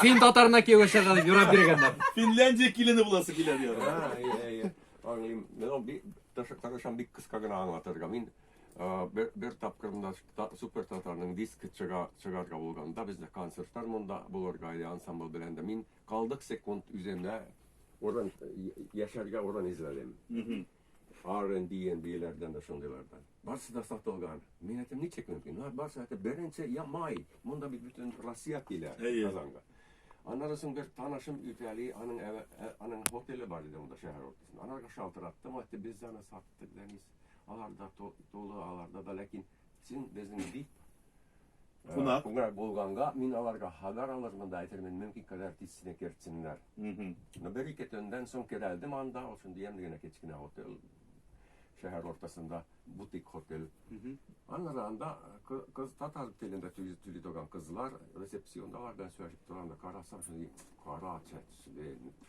Fin tatarına ki yaşadı yürüp birgenler. Finlendce kilini bulası kiler diyor. Ha, iyi. Anlayayım. Ben o bir tartışan bir kıskagına anlatırga. Min bir tapkırında Super Tatar'nın disk çıgarga bulganda bizde konsertler munda bulurgaydı ansambl bilende. Min kaldık sekund üzerinde oradan yaşarga oradan izledim. R&B'lerden de şundalardan. Barsı da satılgan. Min etim ne çekmemkin? Barsı etim berince ya may. Munda bir bütün rasiyat ile kazanga. Anarısın bir tanışım üteli anın oteli var dedi onda şehir ortasında. Anarga şaltırattım hatta biz sana sattık deniz. Alarda dolu alarda da lakin sin bizim bir kunak bulganga min alarga haber alırmın da etermen mümkün kadar tissine kertsinler. Bir iki önden son kereldim anda olsun diyem diyene keçkine otel. Şehir ortasında butik otel. Anlarında kız Tatar telinde tüylü dogan kızlar resepsiyondalar ben söyleyip duran da karasam şunu kara çet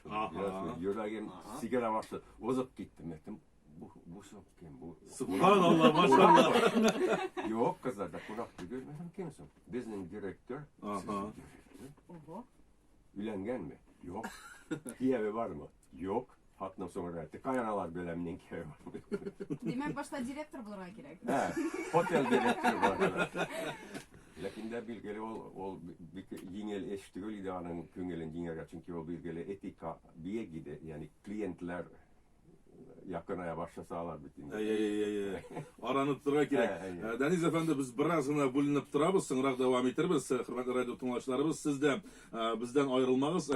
biraz yüreğim sigara başladı bozup gittim ettim bu kim bu Subhanallah maşallah. yok kızlar da kuraklı görmedim kimsin bizim direktör ülengen mi yok Kiyevi var mı yok hattam sonra etti kayanalar bölümünün Kiyevi var mı Demek başta direktör bulurga gerek. Hotel direktörü var. Lakin de bilgili ol yingel eştigül ideanın küngelin yingel çünkü o bilgili etika biye gide yani klientler yakınaya başlasalar bütün. Aranıp dura gerek. Deniz efendi biz birazına bölünüp durabız, sonra devam etirbiz. Hürmetli radyo dinleyicilerimiz siz de bizden ayrılmağız.